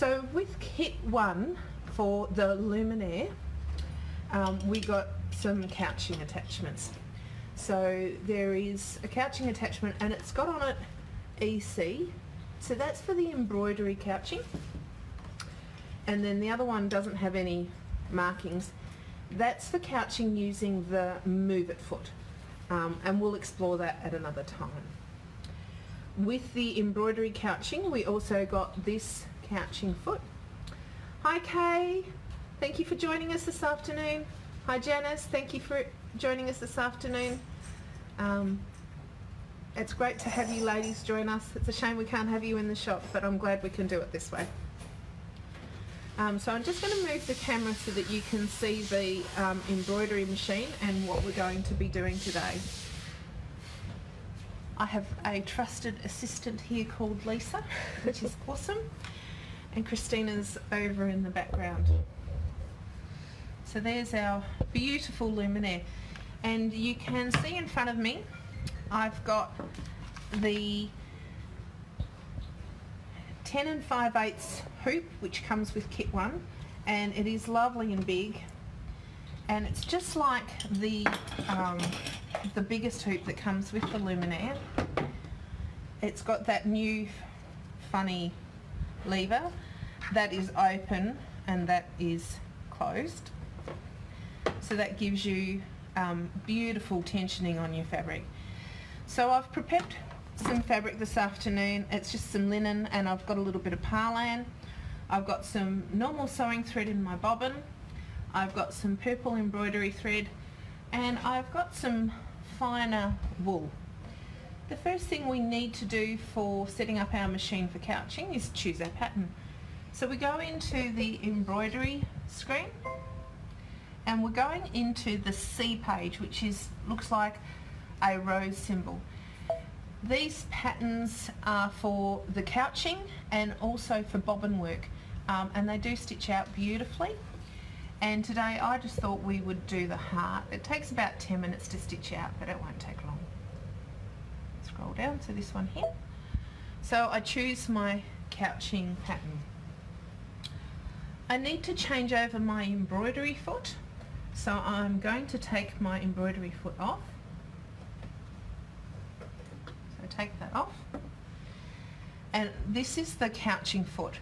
So with kit 1 for the Luminaire, we got some couching attachments. So there is a couching attachment and it's got on it EC, so that's for the embroidery couching, and then the other one doesn't have any markings. That's for couching using the move it foot, and we'll explore that at another time. With the embroidery couching, we also got this couching foot. Hi Kay, thank you for joining us this afternoon. Hi Janice, thank you for joining us this afternoon. It's great to have you ladies join us. It's a shame we can't have you in the shop, but I'm glad we can do it this way. So I'm just going to move the camera so that you can see the embroidery machine and what we're going to be doing today. I have a trusted assistant here called Lisa, which is awesome, and Christina's over in the background. So there's our beautiful Luminaire, and you can see in front of me I've got the 10 5/8 hoop, which comes with kit 1, and it is lovely and big, and it's just like the biggest hoop that comes with the Luminaire. It's got that new funny lever that is open and that is closed, so that gives you beautiful tensioning on your fabric. So I've prepped some fabric this afternoon. It's just some linen, and I've got a little bit of parlan. I've got some normal sewing thread in my bobbin. I've got some purple embroidery thread, and I've got some finer wool. The first thing we need to do for setting up our machine for couching is choose our pattern. So we go into the embroidery screen, and we're going into the C page, which looks like a rose symbol. These patterns are for the couching and also for bobbin work, and they do stitch out beautifully. And today I just thought we would do the heart. It takes about 10 minutes to stitch out, but it won't take long. Scroll down to this one here. So I choose my couching pattern. I need to change over my embroidery foot, so I'm going to take my embroidery foot off. Take that off, and this is the couching foot.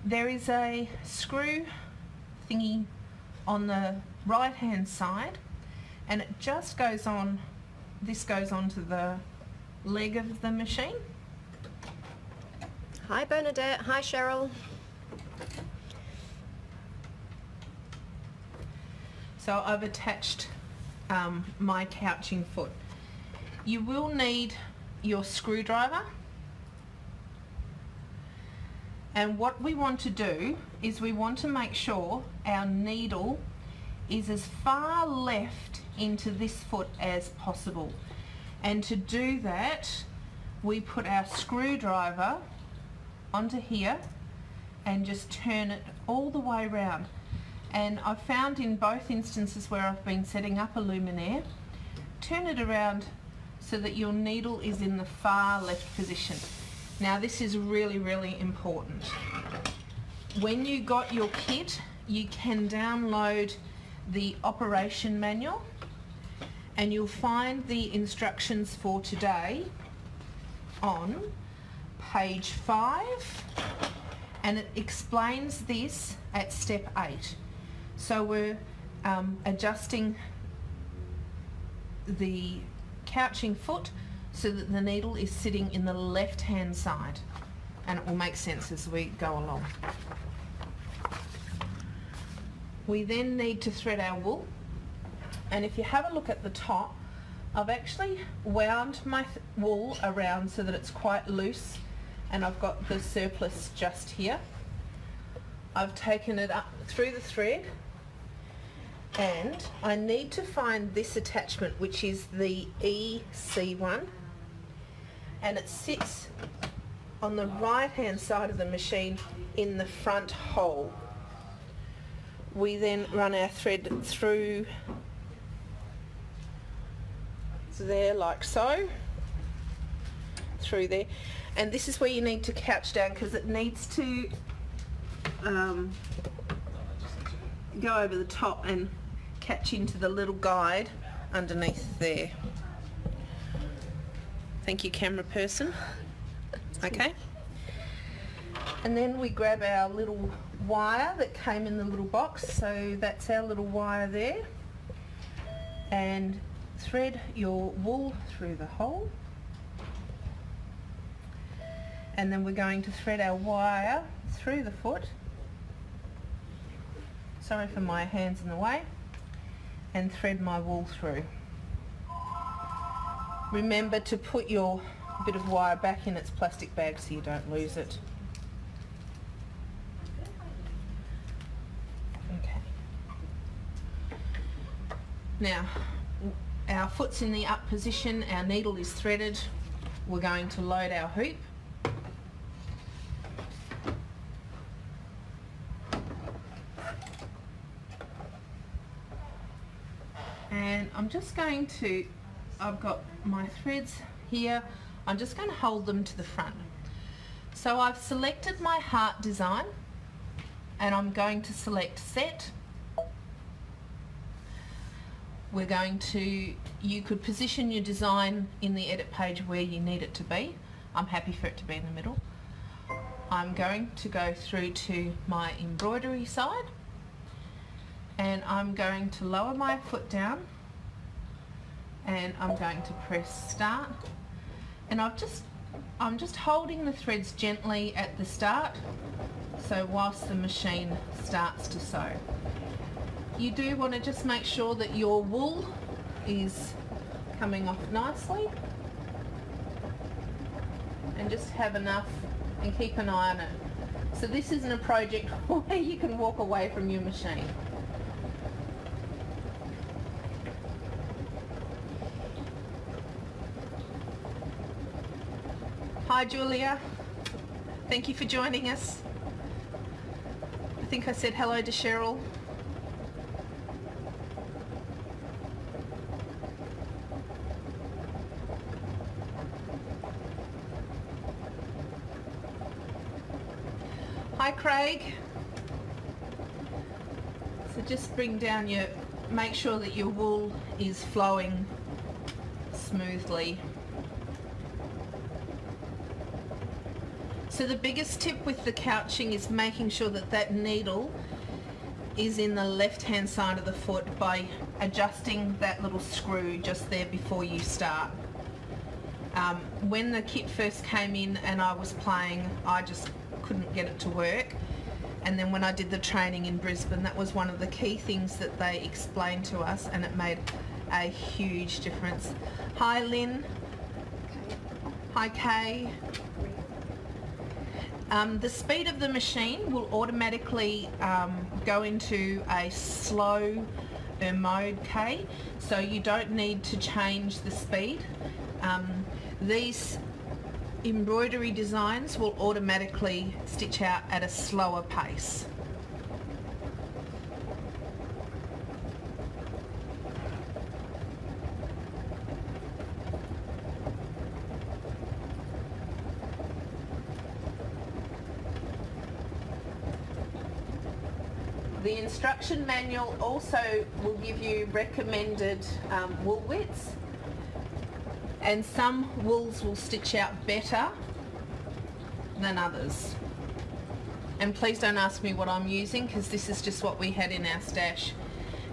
There is a screw thingy on the right hand side, and it just goes on, this goes onto the leg of the machine. Hi Bernadette, hi Cheryl. So I've attached my couching foot. You will need your screwdriver, and what we want to do is we want to make sure our needle is as far left into this foot as possible, and to do that we put our screwdriver onto here and just turn it all the way around. And I've found in both instances where I've been setting up a Luminaire, turn it around so that your needle is in the far left position. Now this is really, really important. When you got your kit, you can download the operation manual, and you'll find the instructions for today on page 5, and it explains this at step 8. So we're adjusting the couching foot so that the needle is sitting in the left hand side, and it will make sense as we go along. We then need to thread our wool, and if you have a look at the top, I've actually wound my wool around so that it's quite loose, and I've got the surplus just here. I've taken it up through the thread, and I need to find this attachment, which is the EC one, and it sits on the right hand side of the machine in the front hole. We then run our thread through there like so, through there, and this is where you need to couch down because it needs to go over the top and catch into the little guide underneath there. Thank you, camera person. Okay. And then we grab our little wire that came in the little box, so that's our little wire there, and thread your wool through the hole, and then we're going to thread our wire through the foot, sorry for my hands in the way, and thread my wool through. Remember to put your bit of wire back in its plastic bag so you don't lose it. Now, our foot's in the up position, our needle is threaded, we're going to load our hoop. And I'm just going to, I've got my threads here, I'm just going to hold them to the front. So I've selected my heart design, and I'm going to select set. We're going to, you could position your design in the edit page where you need it to be. I'm happy for it to be in the middle. I'm going to go through to my embroidery side, and I'm going to lower my foot down, and I'm going to press start, and I'm just holding the threads gently at the start, so whilst the machine starts to sew. You do want to just make sure that your wool is coming off nicely, and just have enough and keep an eye on it. So this isn't a project where you can walk away from your machine. Hi Julia, thank you for joining us. I think I said hello to Cheryl. Hi Craig. So just bring down your, make sure that your wool is flowing smoothly. So the biggest tip with the couching is making sure that that needle is in the left hand side of the foot by adjusting that little screw just there before you start. When the kit first came in and I was playing, I just couldn't get it to work, and then when I did the training in Brisbane, that was one of the key things that they explained to us, and it made a huge difference. Hi Lynn. Hi Kay. The speed of the machine will automatically go into a slow mode, Kay, so you don't need to change the speed. These embroidery designs will automatically stitch out at a slower pace. The instruction manual also will give you recommended wool widths, and some wools will stitch out better than others. And please don't ask me what I'm using, because this is just what we had in our stash.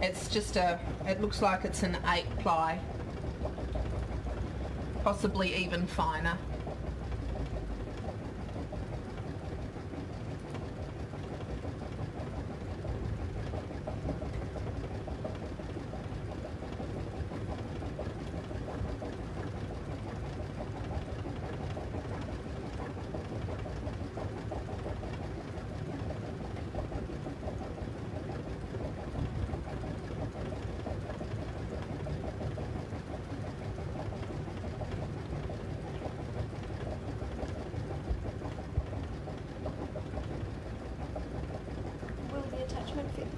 It's just it looks like it's an 8 ply, possibly even finer.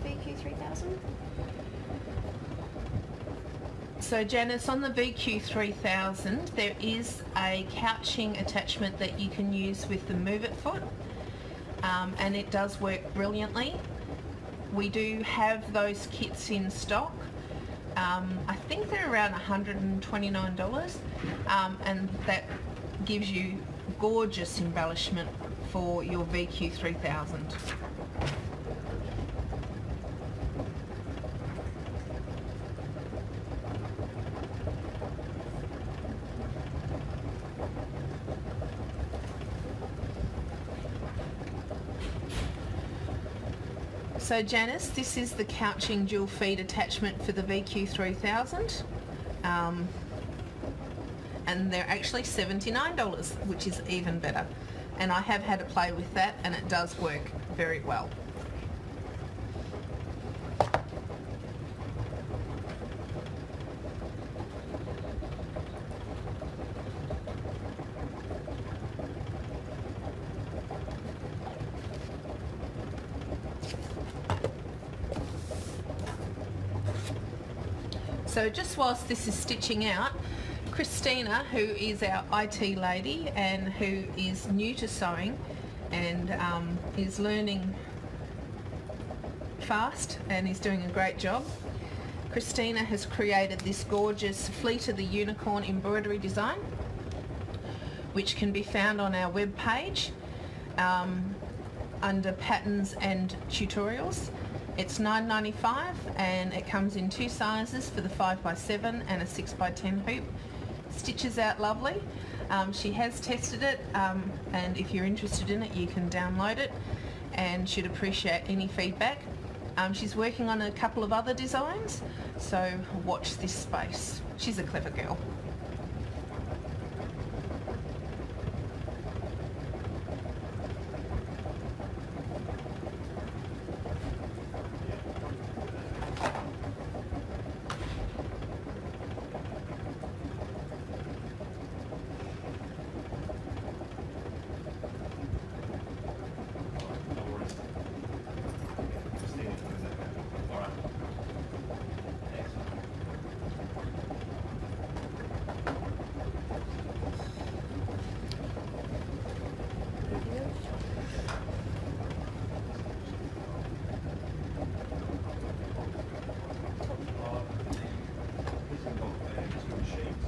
VQ3000? So Janice, on the VQ3000 there is a couching attachment that you can use with the Move It foot. and it does work brilliantly. We do have those kits in stock. I think they're around $129, and that gives you gorgeous embellishment for your VQ3000. So Janice, this is the couching dual feed attachment for the VQ3000, and they're actually $79, which is even better. And I have had a play with that, and it does work very well. So just whilst this is stitching out, Christina, who is our IT lady and who is new to sewing and is learning fast and is doing a great job, Christina has created this gorgeous Fleet of the Unicorn embroidery design, which can be found on our web page under patterns and tutorials. It's $9.95 and it comes in two sizes for the 5x7 and a 6x10 hoop. Stitches out lovely. She has tested it, and if you're interested in it you can download it, and she'd appreciate any feedback. She's working on a couple of other designs, so watch this space. She's a clever girl.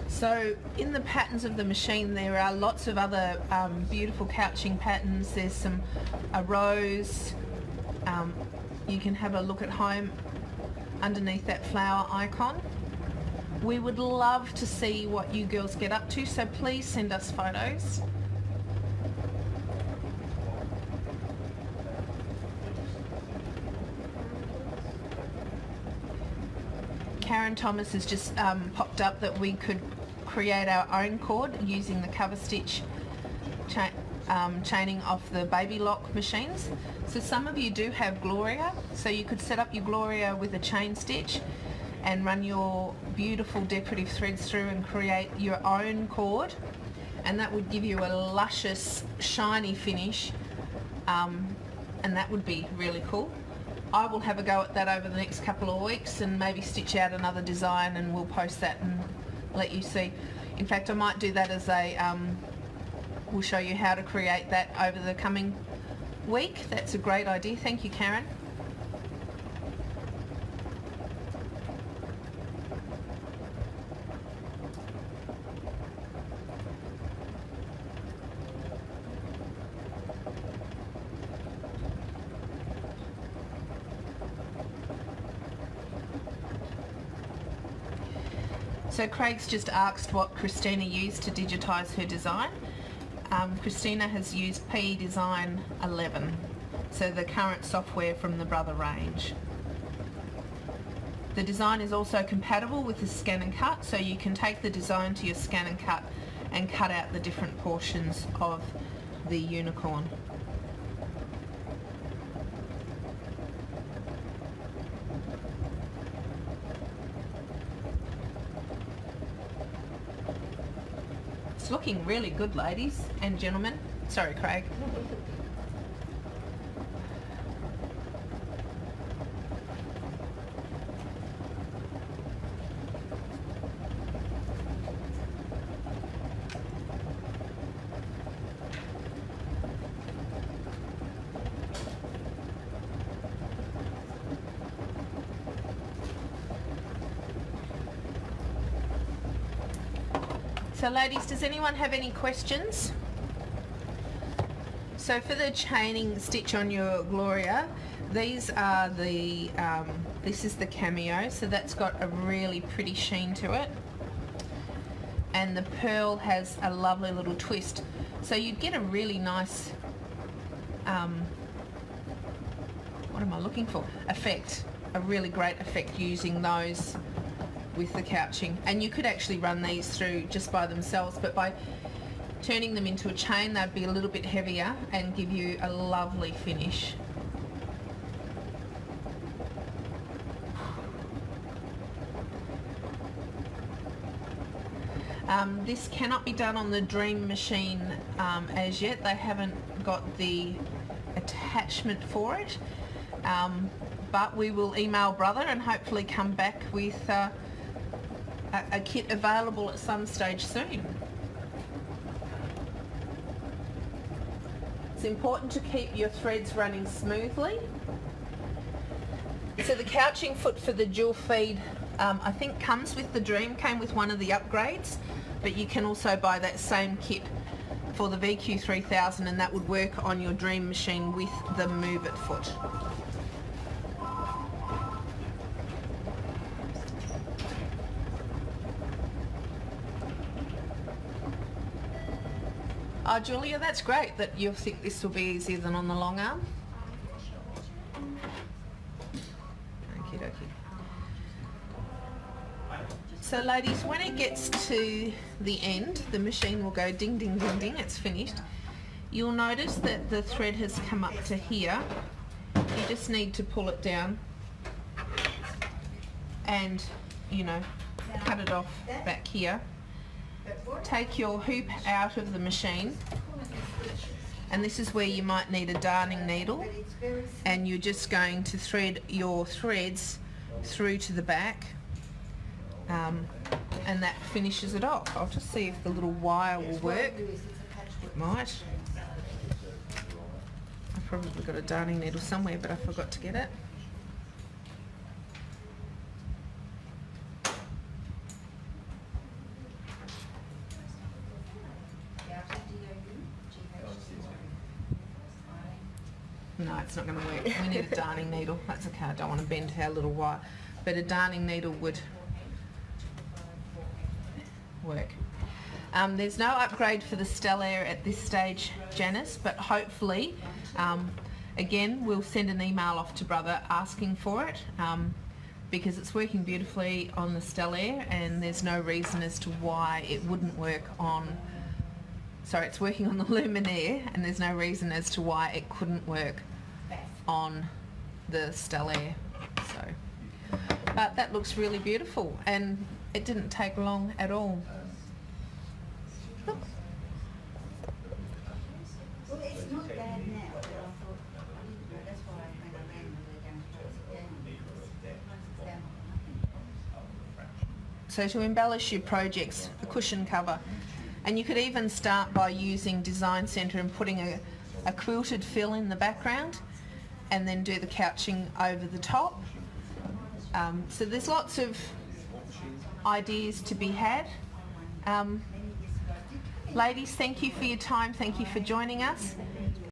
So in the patterns of the machine there are lots of other beautiful couching patterns. There's a rose. You can have a look at home underneath that flower icon. We would love to see what you girls get up to, so please send us photos. Karen Thomas has just popped up that we could create our own cord using the cover stitch chaining off the baby lock machines. So some of you do have Gloria, so you could set up your Gloria with a chain stitch and run your beautiful decorative threads through and create your own cord, and that would give you a luscious shiny finish, and that would be really cool. I will have a go at that over the next couple of weeks and maybe stitch out another design, and we'll post that and let you see. In fact, I might do that as a, we'll show you how to create that over the coming week. That's a great idea. Thank you, Karen. So Craig's just asked what Christina used to digitise her design. Christina has used PE Design 11, so the current software from the Brother range. The design is also compatible with the scan and cut, so you can take the design to your scan and cut out the different portions of the unicorn. It's looking really good, ladies and gentlemen. Sorry, Craig. So ladies, does anyone have any questions? So for the chaining stitch on your Gloria, these are the, this is the cameo, so that's got a really pretty sheen to it. And the pearl has a lovely little twist. So you'd get a really nice, what am I looking for? Effect, a really great effect using those with the couching. And you could actually run these through just by themselves, but by turning them into a chain, they'd be a little bit heavier and give you a lovely finish. This cannot be done on the Dream machine as yet. They haven't got the attachment for it, but we will email Brother and hopefully come back with a kit available at some stage soon. It's important to keep your threads running smoothly. So the couching foot for the dual feed I think comes with the Dream, came with one of the upgrades, but you can also buy that same kit for the VQ3000 and that would work on your Dream machine with the Move It foot. Oh, Julia, that's great that you think this will be easier than on the long arm. Okie dokie. So ladies, when it gets to the end, the machine will go ding, ding, ding, ding, it's finished. You'll notice that the thread has come up to here. You just need to pull it down and, you know, cut it off back here. Take your hoop out of the machine, and this is where you might need a darning needle, and you're just going to thread your threads through to the back, and that finishes it off. I'll just see if the little wire will work. It might. I've probably got a darning needle somewhere, but I forgot to get it. No, it's not going to work. We need a darning needle. That's okay, I don't want to bend our little wire. But a darning needle would work. There's no upgrade for the Stellaire at this stage, Janice, but hopefully, again, we'll send an email off to Brother asking for it, because it's working beautifully on the Stellaire and there's no reason as to why it wouldn't work on... Sorry, it's working on the Luminaire and there's no reason as to why it couldn't work on the Stellaire. So, but that looks really beautiful and it didn't take long at all. Look. Well, it's not bad now, but I thought, that's why when I ran the down to close it down. So to embellish your projects, a cushion cover. And you could even start by using Design Centre and putting a quilted fill in the background and then do the couching over the top. So there's lots of ideas to be had. Ladies, thank you for your time, thank you for joining us.